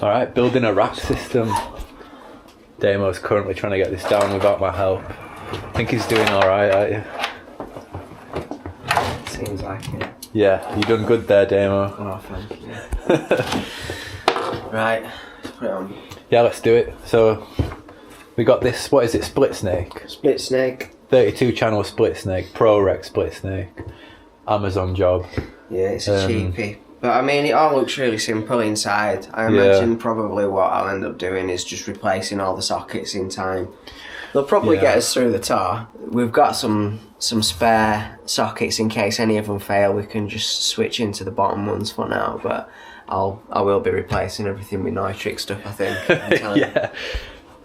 Alright, building a rack system. Damo's currently trying to get this down without my help. I think he's doing alright, aren't you? Seems like it. Yeah, you done good there, Damo. Oh, thank you. Right, let's put it on. Yeah, let's do it. So, we got this, what is it, split snake? Split snake. 32 channel split snake, Pro Rec split snake. Amazon job. Yeah, it's a cheapie. But I mean, it all looks really simple inside. I imagine probably what I'll end up doing is just replacing all the sockets in time. They'll probably get us through the tour. We've got some spare sockets in case any of them fail. We can just switch into the bottom ones for now. But I will be replacing everything with nitric stuff, I think. In time. Yeah.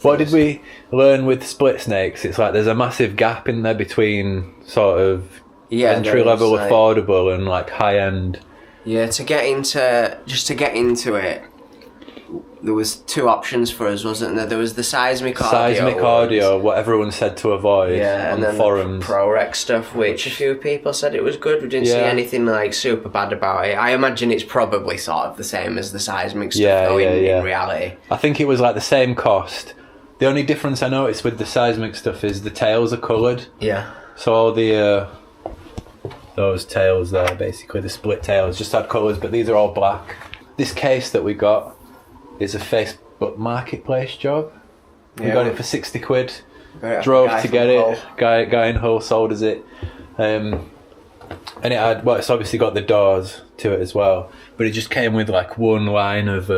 What did we learn with split snakes? It's like there's a massive gap in there between sort of entry level affordable and like high end. Yeah, to get into it, there was two options for us, wasn't there? There was the seismic audio, what everyone said to avoid on the forums. The Pro Rec stuff, which a few people said it was good. We didn't see anything like super bad about it. I imagine it's probably sort of the same as the seismic stuff in reality. I think it was like the same cost. The only difference I noticed with the seismic stuff is the tails are coloured. Yeah. So all the those tails there, basically the split tails, just had colours, but these are all black. This case that we got is a Facebook Marketplace job. We got it for 60 quid. Drove to get it. Guy in Hull sold us it. And it had, well, it's obviously got the doors to it as well, but it just came with like one line of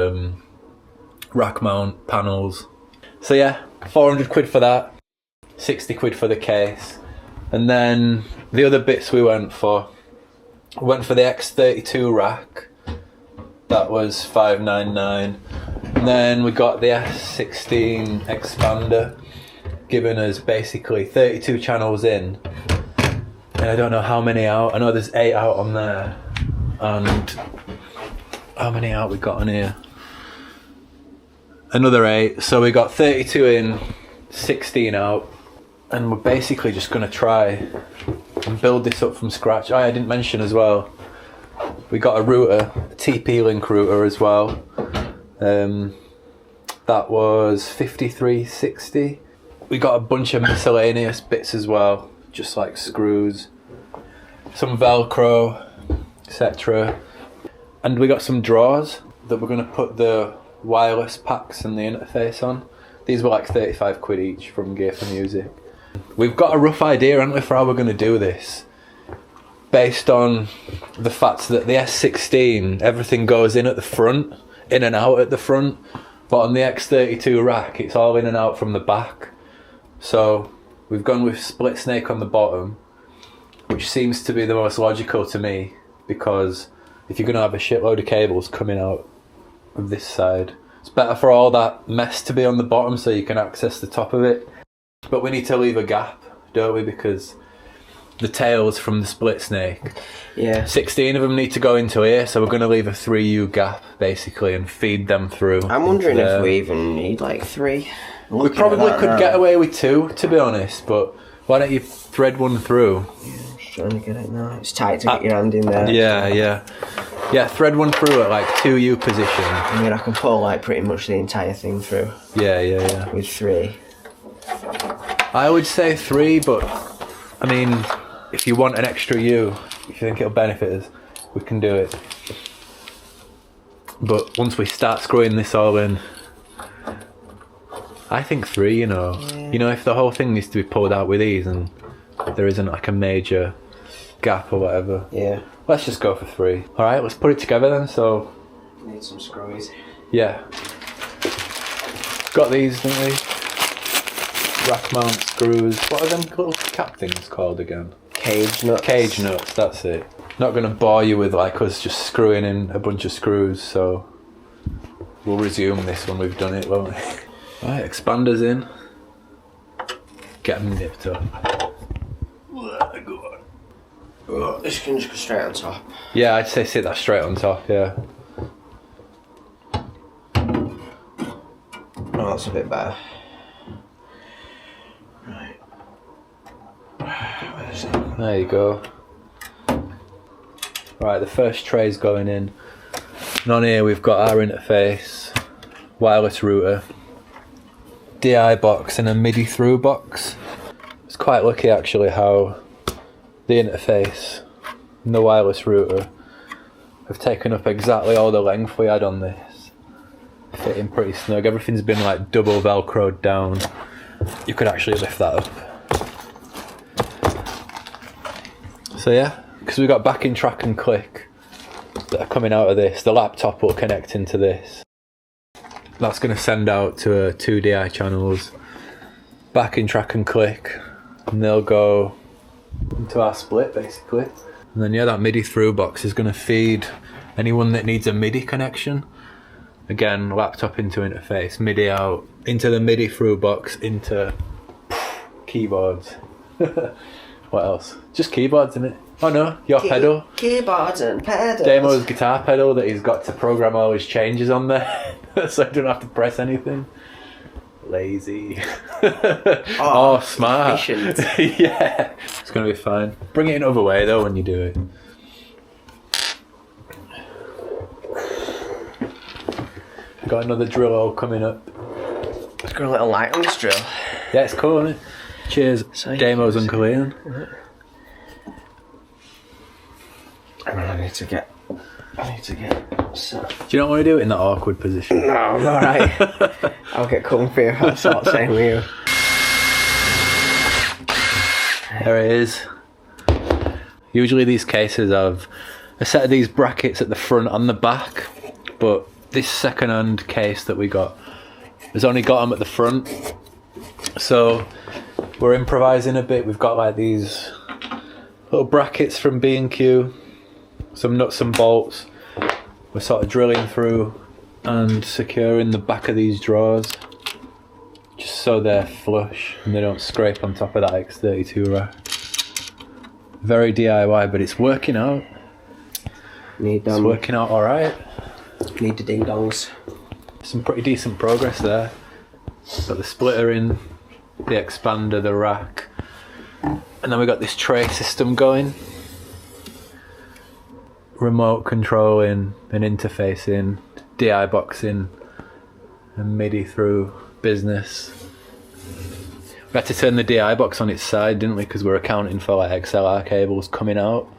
rack mount panels. So yeah, 400 quid for that, 60 quid for the case. And then the other bits we went for the X32 Rack. That was $599. And then we got the S16 Expander, giving us basically 32 channels in. And I don't know how many out. I know there's 8 out on there. And how many out we got on here? Another 8. So we got 32 in, 16 out. And we're basically just going to try and build this up from scratch. I didn't mention as well, we got a router, a TP-Link router as well. That was 5360. We got a bunch of miscellaneous bits as well, just like screws, some Velcro, etc. And we got some drawers that we're going to put the wireless packs and the interface on. These were like 35 quid each from Gear for Music. We've got a rough idea, haven't we, for how we're going to do this, based on the fact that the S16, everything goes in at the front, in and out at the front, but on the X32 Rack it's all in and out from the back. So we've gone with split snake on the bottom, which seems to be the most logical to me, because if you're going to have a shitload of cables coming out of this side, it's better for all that mess to be on the bottom so you can access the top of it. But we need to leave a gap, don't we, because the tails from the split snake, 16 of them need to go into here, so we're going to leave a 3U gap basically and feed them through. I'm wondering if we even need like 3. We probably could get away with 2, to be honest, but why don't you thread one through? Yeah, I'm just trying to get it now. It's tight to get your hand in there. Yeah, thread one through at like 2U position. I mean, I can pull like pretty much the entire thing through. Yeah. With 3. I would say 3, but I mean, if you want an extra U, if you think it'll benefit us, we can do it. But once we start screwing this all in, I think 3, you know. Yeah. You know, if the whole thing needs to be pulled out with these and there isn't like a major gap or whatever. Yeah. Let's just go for 3. Alright, let's put it together then, so. Need some screws. Yeah. Got these, didn't we? Rack mount screws. What are them little cap things called again? Cage nuts. Cage nuts, that's it. Not going to bore you with like us just screwing in a bunch of screws, so we'll resume this when we've done it, won't we? Right, expanders in. Get them nipped up. This can just go straight on top. Yeah, I'd say sit that straight on top, yeah. Oh, that's a bit better. There you go. Right, the first tray's going in. And on here we've got our interface. wireless router, DI box and a Midi Thru Box. It's quite lucky actually how the interface and the wireless router have taken up exactly all the length we had on this. Fitting pretty snug. Everything's been like double velcroed down. You could actually lift that up. So yeah, because we've got backing track and click that are coming out of this. The laptop will connect into this. That's going to send out to 2 DI channels. Backing track and click, and they'll go into our split basically. And then yeah, that Midi Thru Box is going to feed anyone that needs a MIDI connection. Again, laptop into interface, MIDI out, into the Midi Thru Box, into keyboards. What else? Just keyboards, isn't it? Oh no, your pedal. Keyboards and pedals. Damo's guitar pedal that he's got to program all his changes on there. So I don't have to press anything. Lazy. Oh, smart. Efficient. Yeah, it's going to be fine. Bring it another way though when you do it. Got another drill hole coming up. It's got a little light on this drill. Yeah, it's cool, isn't it? Cheers, Damo's Uncle Ian. I need to get. So. Do you not want to do it in that awkward position? No, I'm alright. I'll get comfy if I start saying with you. There it is. Usually these cases have a set of these brackets at the front and the back, but this second-hand case that we got has only got them at the front. So we're improvising a bit. We've got like these little brackets from B&Q, some nuts and bolts. We're sort of drilling through and securing the back of these drawers just so they're flush and they don't scrape on top of that X32 rack. Very DIY, but it's working out. It's working out alright. Need the ding dongs. Some pretty decent progress there. Got the splitter in, the expander, the rack, and then we got this tray system going. Remote controlling and interfacing, DI boxing, and MIDI through business. We had to turn the DI box on its side, didn't we? Because we're accounting for like XLR cables coming out.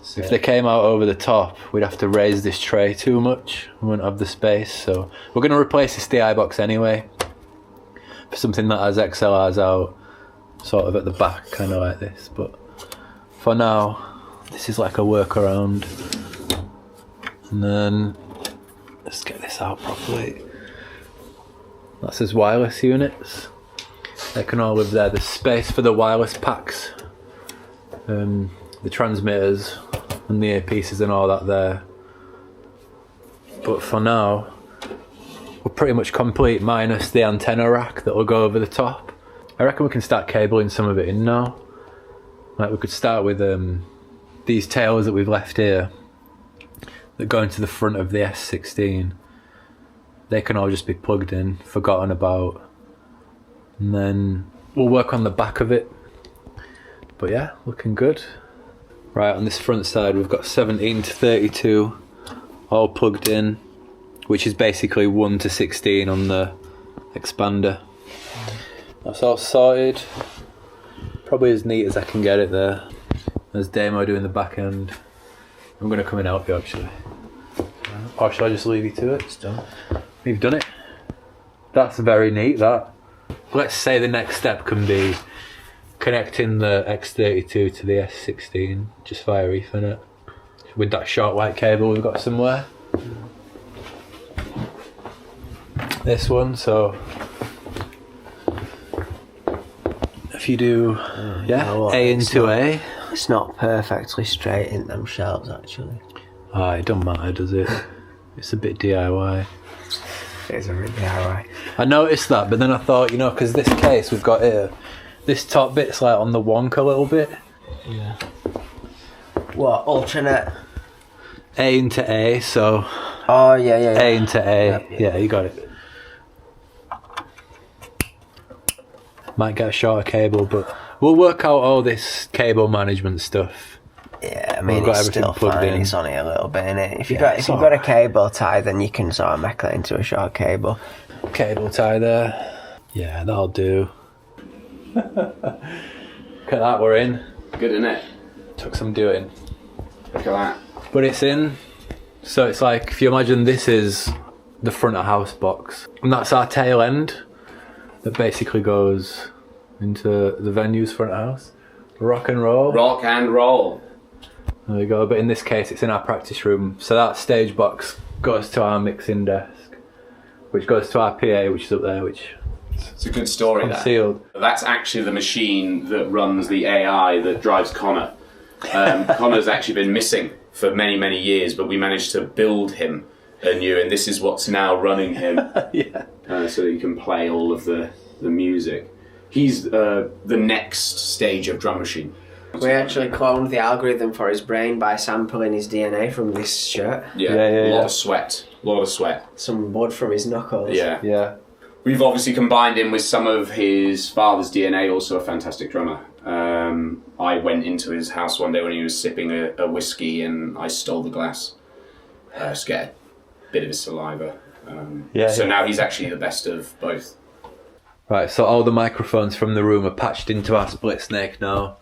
So if they came out over the top, we'd have to raise this tray too much. We wouldn't have the space. So we're going to replace this DI box anyway for something that has XLRs out, sort of at the back, kind of like this. But for now, this is like a workaround. And then let's get this out properly. That's his wireless units. They can all live there. There's space for the wireless packs, the transmitters and the earpieces and all that there. But for now, we're pretty much complete minus the antenna rack that will go over the top. I reckon we can start cabling some of it in now. Like we could start with these tails that we've left here that go into the front of the S16. They can all just be plugged in, forgotten about, and then we'll work on the back of it. But yeah, looking good. Right, on this front side we've got 17 to 32 all plugged in, which is basically 1 to 16 on the expander. That's all sorted. Probably as neat as I can get it there. There's Damo doing the back end. I'm going to come and help you actually. Or shall I just leave you to it? It's done. You've done it. That's very neat, that. Let's say the next step can be connecting the X32 to the S16 just via Ethernet with that short white cable we've got somewhere. This one, so if you do A into A. It's not perfectly straight in them shelves actually. It don't matter, does it? It's a bit DIY. It is a bit DIY. I noticed that, but then I thought, you know, because this case we've got here, this top bit's like on the wonk a little bit. Yeah. What, alternate? A into A, so... Oh, yeah. A into A. Yep. Yeah, you got it. Might get a shorter cable, but we'll work out all this cable management stuff Yeah, I mean, it's still fine. It's only a little bit in it. If you've got a cable tie, then you can sort of make that into a short cable. Cable tie there. Yeah, that'll do. Look at that, we're in. Good, isn't it? Took some doing. Look at that. But it's in. So it's like, if you imagine this is the front of house box, and that's our tail end that basically goes into the venue's front of house. Rock and roll. Rock and roll. There we go, but in this case it's in our practice room. So that stage box goes to our mixing desk, which goes to our PA, which is up there, which... It's a good story, concealed. That's actually the machine that runs the AI that drives Connor. Connor's actually been missing for many, many years, but we managed to build him anew, and this is what's now running him. Yeah. So that you can play all of the music. He's the next stage of drum machine. We actually cloned the algorithm for his brain by sampling his DNA from this shirt. Yeah, a lot of sweat. Some blood from his knuckles. Yeah. We've obviously combined him with some of his father's DNA, also a fantastic drummer. I went into his house one day when he was sipping a whiskey and I stole the glass. Just get a bit of his saliva. So now he's actually the best of both. Right, so all the microphones from the room are patched into our split snake now.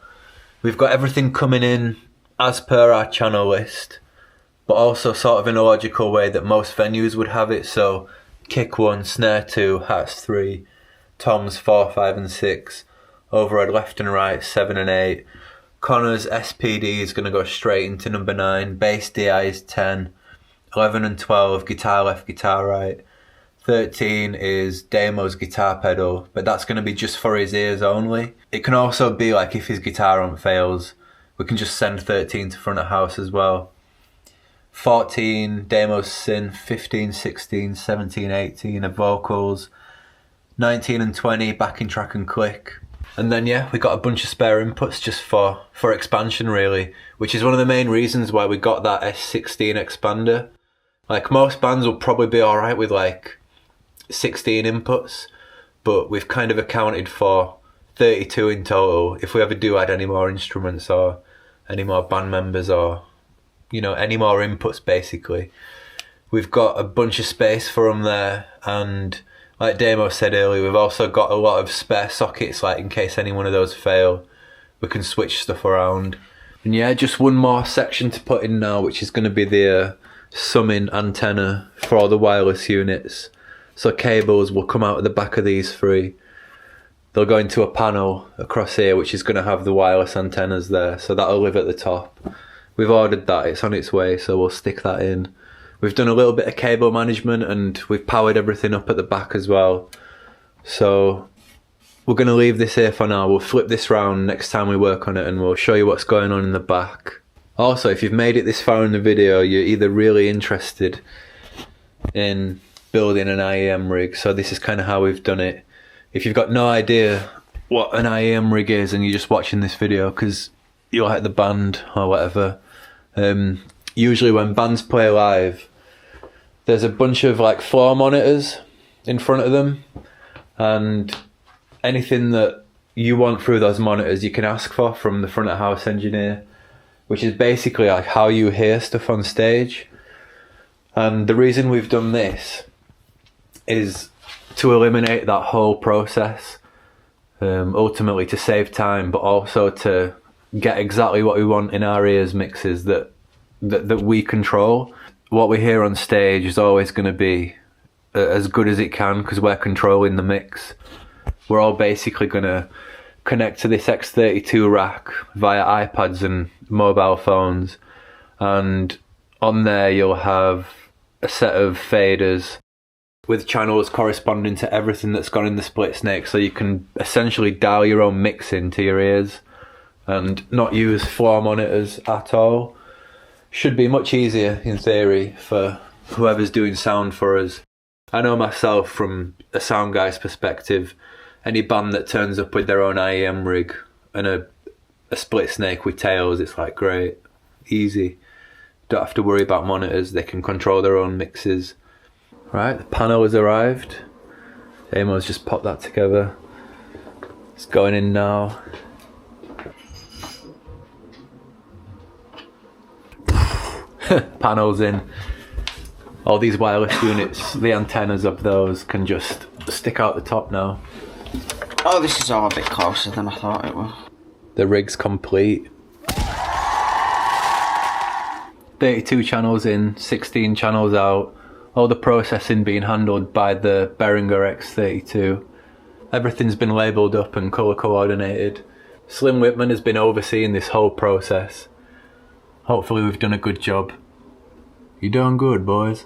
We've got everything coming in as per our channel list, but also sort of in a logical way that most venues would have it. So kick 1, snare 2, hats 3, toms 4, 5 and 6, overhead left and right 7 and 8. Connor's SPD is going to go straight into number 9, bass DI is 10, 11 and 12 guitar left, guitar right. 13 is Damo's guitar pedal, but that's going to be just for his ears only. It can also be like if his guitar amp fails, we can just send 13 to front of house as well. 14, Damo's synth, 15, 16, 17, 18 are vocals. 19 and 20, backing track and click. And then we got a bunch of spare inputs just for expansion really, which is one of the main reasons why we got that S16 Expander. Like most bands will probably be alright with like 16 inputs, but we've kind of accounted for 32 in total if we ever do add any more instruments or any more band members or any more inputs. Basically we've got a bunch of space for them there, and like Damo said earlier, we've also got a lot of spare sockets, like in case any one of those fail we can switch stuff around. And just one more section to put in now, which is going to be the summing antenna for all the wireless units. So cables will come out of the back of these 3. They'll go into a panel across here which is going to have the wireless antennas there, so that'll live at the top. We've ordered that, it's on its way, so we'll stick that in. We've done a little bit of cable management and we've powered everything up at the back as well. So we're going to leave this here for now. We'll flip this round next time we work on it and we'll show you what's going on in the back. Also, if you've made it this far in the video, you're either really interested in building an IEM rig, so this is kind of how we've done it. If you've got no idea what an IEM rig is and you're just watching this video because you like the band or whatever, usually when bands play live there's a bunch of like floor monitors in front of them, and anything that you want through those monitors you can ask for from the front of house engineer, which is basically like how you hear stuff on stage. And the reason we've done this is to eliminate that whole process, ultimately to save time, but also to get exactly what we want in our ears mixes that we control. What we hear on stage is always going to be as good as it can because we're controlling the mix. We're all basically going to connect to this X32 rack via iPads and mobile phones, and on there you'll have a set of faders with channels corresponding to everything that's gone in the split snake, so you can essentially dial your own mix into your ears and not use floor monitors at all. Should be much easier in theory for whoever's doing sound for us. I know myself from a sound guy's perspective, any band that turns up with their own IEM rig and a split snake with tails, it's like great, easy. Don't have to worry about monitors, they can control their own mixes. Right, the panel has arrived. Amo's just popped that together. It's going in now. panels in. All these wireless units, the antennas of those can just stick out the top now. Oh, this is all a bit closer than I thought it was. The rig's complete. 32 channels in, 16 channels out. All the processing being handled by the Behringer X32. Everything's been labelled up and colour coordinated. Slim Whitman has been overseeing this whole process. Hopefully we've done a good job. You're doing good, boys.